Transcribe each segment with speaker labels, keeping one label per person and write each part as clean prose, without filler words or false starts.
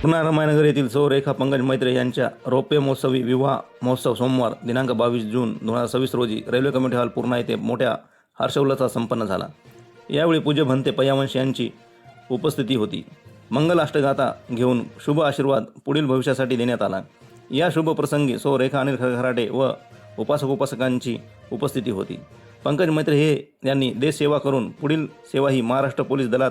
Speaker 1: पूर्णा रमायनगर येथील सौ रेखा पंकज मैत्रे यांच्या रौप्य महोत्सवी विवाह महोत्सव सोमवार दिनांक 22 जून 2026 रोजी रेल्वे कमिटी हॉल पूर्णा येथे मोठ्या हर्षोल्लासात संपन्न झाला। यावेळी पूज्य भंते पयावंश यांची उपस्थिती होती। मंगल अष्टगाथा घेऊन शुभ आशीर्वाद पुढील भविष्यासाठी देण्यात आला। या शुभ प्रसंगी सौ रेखा अनिल खराटे व उपासकांची उपस्थिती होती। पंकज मैत्रे यांनी देश सेवा करून पुढील सेवाही महाराष्ट्र पोलीस दलात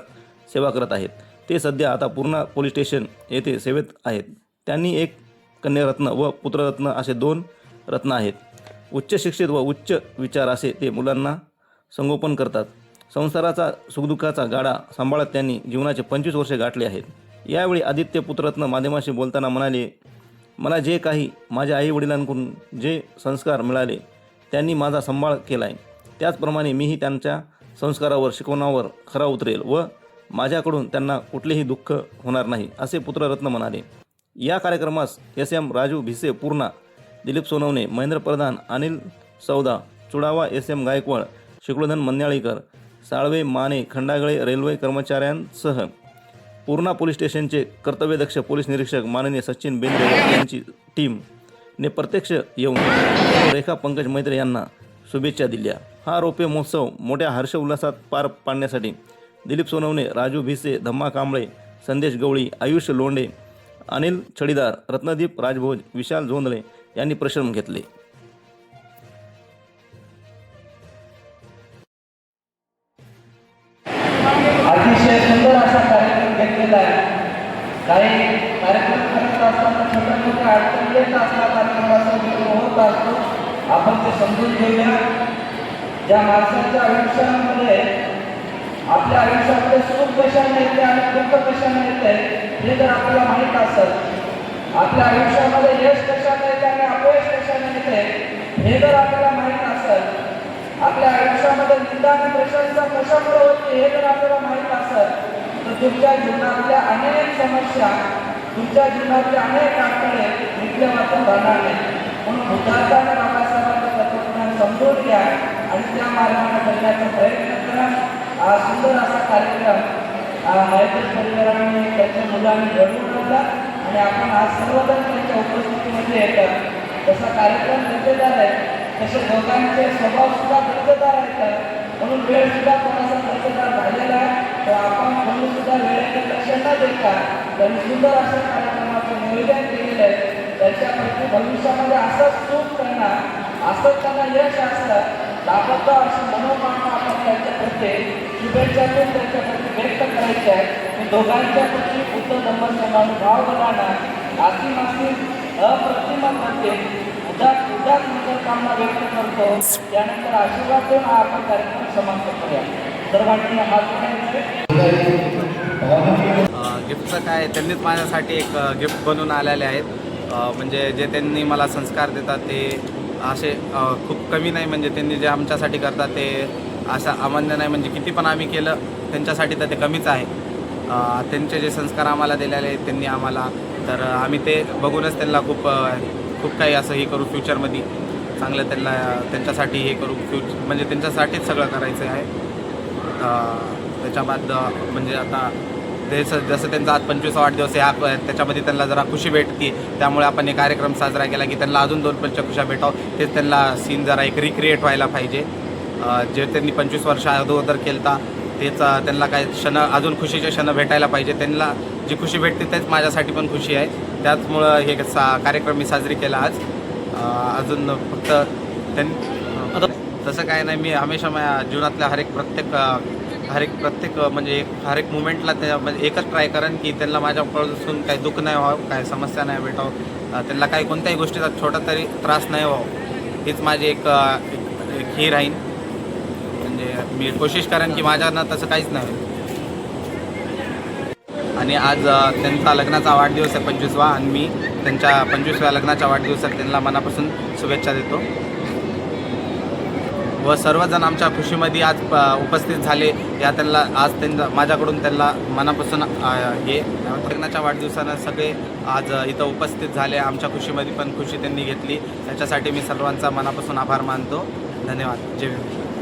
Speaker 1: सेवा करत आहेत। ते सध्या आता पूर्णा पोलीस स्टेशन येथे सेवेत आहेत। त्यांनी एक कन्यारत्न व पुत्ररत्न असे 2 रत्न आहेत। उच्च शिक्षित व उच्च विचार असे ते मुलांना संगोपन करतात। संसाराचा सुखदुःखाचा गाडा सांभाळत त्यांनी जीवनाचे 25 वर्षे गाठले आहेत। यावेळी आदित्य पुत्ररत्न माध्यमांशी बोलताना म्हणाले, मला जे काही माझ्या आई वडिलांकडून जे संस्कार मिळाले त्यांनी माझा सांभाळ केलाय, त्याचप्रमाणे मीही त्यांच्या संस्कारावर शिकवणावर खरा उतरेल व माझ्याकडून त्यांना कुठलेही दुःख होणार नाही, असे पुत्ररत्न म्हणाले। या कार्यक्रमास SM राजू भिसे पूर्णा, दिलीप सोनवणे, महेंद्र प्रधान, अनिल सौदा, चुडावा, SM गायकवाड, शिकलोधन मन्याळीकर, साळवे, माने, खंडागळे रेल्वे कर्मचाऱ्यांसह पूर्णा पोलीस स्टेशनचे कर्तव्यदक्ष पोलीस निरीक्षक माननीय सचिन बेंद्रे यांची टीमने प्रत्यक्ष येऊन रेखा पंकज मैत्रे यांना शुभेच्छा दिल्या। हा रौप्य महोत्सव मोठ्या हर्ष उल्हासात पार पाडण्यासाठी दिलीप सोनवणे, राजू भिसे, धम्मा कांबळे, संदेश गवळी, आयुष लोंढे, अनिल छडीदार, रत्नदीप राजभोज, विशाल जोंधळे यांनी परिश्रम घेतले।
Speaker 2: अतिशय सुंदर असा कार्यक्रम घेतलेला आहे। काही कार्यक्रम करत असताना छोट्या छोट्या अडचणी येत असतात, कार्यक्रमाचा होत असतो, आपण ते समजून घेऊया। ज्या माणसाच्या आयुष्यामध्ये आपल्या आयुष्यामध्ये सुख कशाने येते आणि दुःख कशाने येते हे जर आपल्याला माहीत असेल, आपल्या आयुष्यामध्ये यश कशाने येते आणि अपयश कशाने येते हे जर आपल्याला माहीत असेल, आपल्या आयुष्यामध्ये निंदा आणि प्रशंसा कशामुळे होते हे जर आपल्याला माहीत असेल, तर तुमच्या जीवनातल्या अनेक समस्या, तुमच्या जीवनातले अनेक अडथळे निघले वाचून राहणार नाही। म्हणून बुद्धार्थाने बाबासाहेबांचं तत्वज्ञान समजून घ्या आणि त्या मार्गाने करण्याचा प्रयत्न करा। हा सुंदर असा कार्यक्रम मैत्री परिवाराने त्यांच्या मुलांनी घडवून आणला आणि आपण आज सर्वजण त्यांच्या उपस्थितीमध्ये येतात। तसा कार्यक्रम दर्जेदार आहे, तसे दोघांचे स्वभाव सुद्धा दर्जेदार आहेत, म्हणून वेळ सुद्धा कोणाचा दर्जेदार झालेला आहे। तर आपण कोणी सुद्धा वेळेकडे लक्ष न देता त्यांनी सुंदर अशा कार्यक्रमाचं नियोजन केलेलं आहे। त्याच्याप्रती भविष्यामध्ये असंच सुख करणार, असंच त्यांना यश असतं लाभत अशी मनोकामना आपण त्यांच्याप्रती शुभेच्छातून त्यांच्याप्रती व्यक्त करायचे आहे। मी दोघांच्या प्रती बुद्ध धम्म समानुभाव बनाना आसीम अप्रतिम प्रती उदात मनोकामना व्यक्त करतो। त्यानंतर आशीर्वाद देऊन हा आपण कार्यक्रम समाप्त करूया। सर्वांनी
Speaker 3: गिफ्टचं काय, त्यांनीच माझ्यासाठी एक गिफ्ट बनवून आलेले आहेत। म्हणजे जे त्यांनी मला संस्कार देतात ते असे खूप कमी नाही, म्हणजे त्यांनी जे आमच्यासाठी करतात ते असं अमान्य नाही, म्हणजे किती पण आम्ही केलं त्यांच्यासाठी तर ते कमीच आहे। त्यांचे जे संस्कार आम्हाला दिलेले आहेत त्यांनी आम्हाला, तर आम्ही ते बघूनच त्यांना खूप काही असं हे करू, फ्युचरमध्ये चांगलं त्यांच्यासाठी हे करू, म्हणजे त्यांच्यासाठीच सगळं करायचं आहे। त्याच्या बाद म्हणजे आता जसं त्यांचा आज 25वा वाढदिवस आहे, त्याच्यामध्ये त्यांना जरा खुशी भेटते, त्यामुळे आपण एक कार्यक्रम साजरा केला की त्यांना अजून 2 पंचखुशा भेटावं, तेच त्यांना सीन जरा एक रिक्रिएट व्हायला पाहिजे। जे त्यांनी 25 वर्ष अगोदर केलता तेच त्यांना काही क्षण, अजून खुशीचे क्षण भेटायला पाहिजे। त्यांना जी खुशी भेटते तेच माझ्यासाठी पण खुशी आहे, त्याचमुळं हे कार्यक्रम मी साजरी केला आज। अजून फक्त तसं काय नाही, मी हमेशा माझ्या जीवनातल्या हर एक म्हणजे हर एक मुमेंटला म्हणजे एकच ट्राय करेन की त्यांना माझ्यापासून काही दुःख नाही व्हावं, काही समस्या नाही भेटावं, त्यांना काही कोणत्याही गोष्टीचा छोटा तरी त्रास नाही व्हावं, हीच माझी एक ही राहीन। म्हणजे मी कोशिश करेन की माझ्यानं तसं काहीच नाही। आणि आज त्यांचा लग्नाचा वाढदिवस आहे 25वा, आणि मी त्यांच्या 25व्या लग्नाच्या वाढदिवसात त्यांना मनापासून शुभेच्छा देतो। व सर्वजण आमच्या खुशीमध्ये आज उपस्थित झाले, या त्यांना आज माझ्याकडून त्यांना मनापासून हे लग्नाच्या वाढदिवसानं सगळे आज इथं उपस्थित झाले। आमच्या खुशीमध्ये पण खुशी त्यांनी घेतली, त्याच्यासाठी मी सर्वांचा मनापासून आभार मानतो। धन्यवाद। जय भीम।